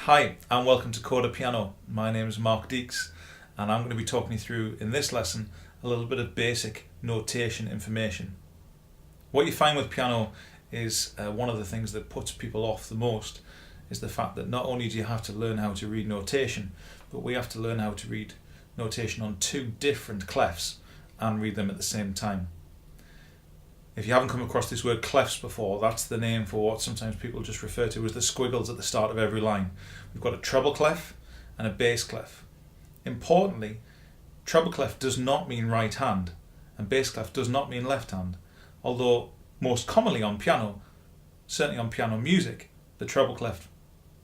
Hi and welcome to Coda Piano. My name is Mark Deeks and I'm going to be talking you through in this lesson a little bit of basic notation information. What you find with piano is one of the things that puts people off the most is the fact that not only do you have to learn how to read notation, but we have to learn how to read notation on two different clefs and read them at the same time. If you haven't come across this word clefs before, that's the name for what sometimes people just refer to as the squiggles at the start of every line. We've got a treble clef and a bass clef. Importantly, treble clef does not mean right hand and bass clef does not mean left hand, although most commonly on piano, certainly on piano music, the treble clef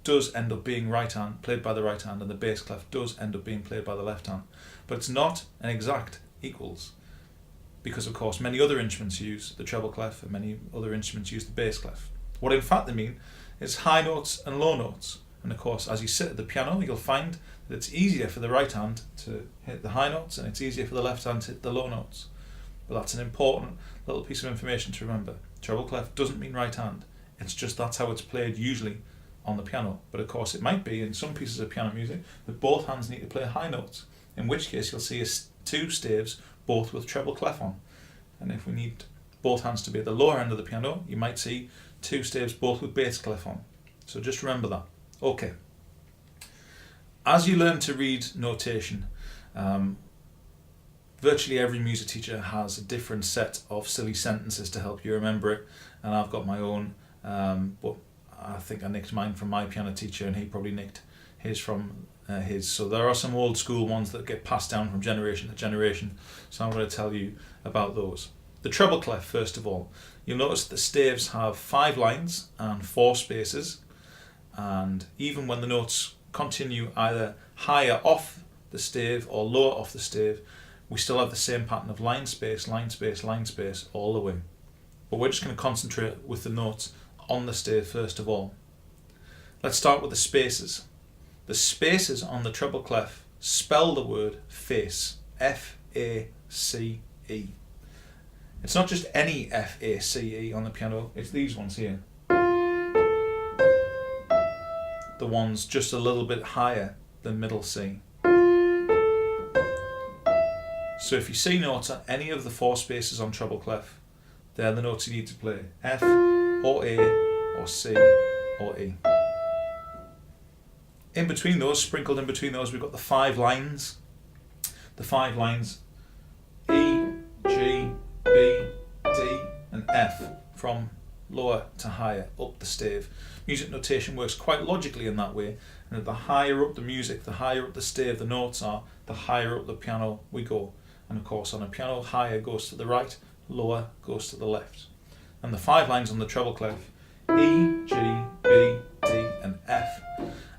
does end up being right hand, played by the right hand, and the bass clef does end up being played by the left hand. But it's not an exact equals, because of course many other instruments use the treble clef and many other instruments use the bass clef. What in fact they mean is high notes and low notes. And of course as you sit at the piano you'll find that it's easier for the right hand to hit the high notes and it's easier for the left hand to hit the low notes. But that's an important little piece of information to remember. Treble clef doesn't mean right hand, it's just that's how it's played usually on the piano. But of course it might be in some pieces of piano music that both hands need to play high notes, in which case you'll see two staves both with treble clef on. And if we need both hands to be at the lower end of the piano, you might see two staves both with bass clef on. So just remember that. Okay. As you learn to read notation, virtually every music teacher has a different set of silly sentences to help you remember it, and I've got my own, but I think I nicked mine from my piano teacher and he probably nicked his from his. So there are some old school ones that get passed down from generation to generation, so I'm going to tell you about those. The treble clef, first of all. You'll notice the staves have 5 lines and 4 spaces, and even when the notes continue either higher off the stave or lower off the stave, we still have the same pattern of line space, line space, line space all the way. But we're just going to concentrate with the notes on the stave first of all. Let's start with the spaces. The spaces on the treble clef spell the word face, F-A-C-E. It's not just any F-A-C-E on the piano, it's these ones here. The ones just a little bit higher than middle C. So if you see notes on any of the 4 spaces on treble clef, they're the notes you need to play. F, or A, or C, or E. In between those, sprinkled in between those, we've got the 5 lines. The 5 lines E, G, B, D, and F, from lower to higher up the stave. Music notation works quite logically in that way, and the higher up the music, the higher up the stave the notes are, the higher up the piano we go. And of course on a piano, higher goes to the right, lower goes to the left. And the 5 lines on the treble clef, E, G, B, D, and F.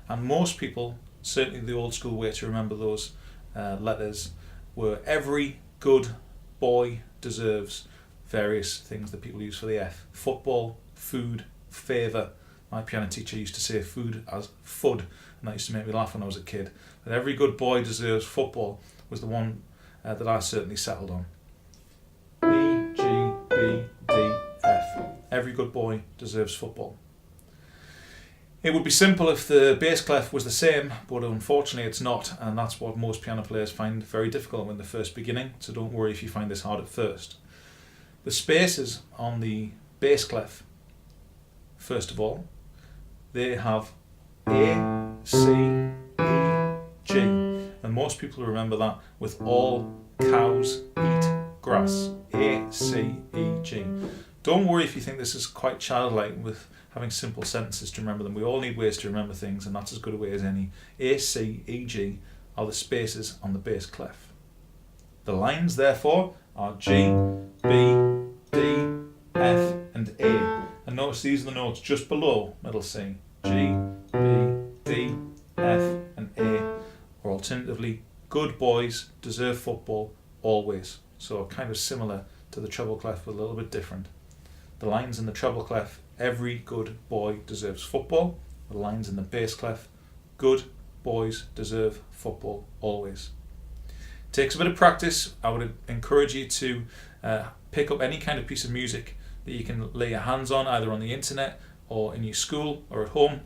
And most people, certainly the old school way to remember those letters, were every good boy deserves various things that people use for the F. Football, food, favour. My piano teacher used to say food as fud, and that used to make me laugh when I was a kid. But every good boy deserves football was the one that I certainly settled on. E, G, B, D, F. Every good boy deserves football. It would be simple if the bass clef was the same, but unfortunately it's not, and that's what most piano players find very difficult when they're first beginning, so don't worry if you find this hard at first. The spaces on the bass clef, first of all, they have A, C, E, G, and most people remember that with all cows eat grass, A, C, E, G. Don't worry if you think this is quite childlike with having simple sentences to remember them. We all need ways to remember things, and that's as good a way as any. A, C, E, G are the spaces on the bass clef. The lines, therefore, are G, B, D, F, and A. And notice these are the notes just below middle C. G, B, D, F, and A. Or alternatively, good boys deserve football always. So kind of similar to the treble clef, but a little bit different. The lines in the treble clef, every good boy deserves football. The lines in the bass clef, good boys deserve football always. Takes a bit of practice. I would encourage you to pick up any kind of piece of music that you can lay your hands on, either on the internet or in your school or at home.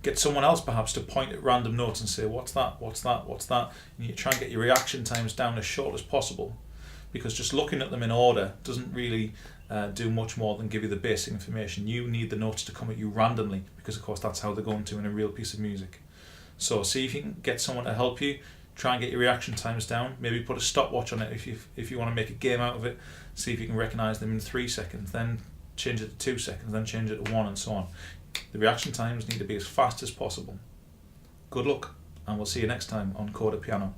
Get someone else perhaps to point at random notes and say, what's that, what's that, what's that? And you try and get your reaction times down as short as possible, because just looking at them in order doesn't really do much more than give you the basic information. You need the notes to come at you randomly, because of course that's how they're going to in a real piece of music. So see if you can get someone to help you. Try and get your reaction times down. Maybe put a stopwatch on it if you want to make a game out of it. See if you can recognise them in 3 seconds, then change it to 2 seconds, then change it to 1, and so on. The reaction times need to be as fast as possible. Good luck, and we'll see you next time on Coda Piano.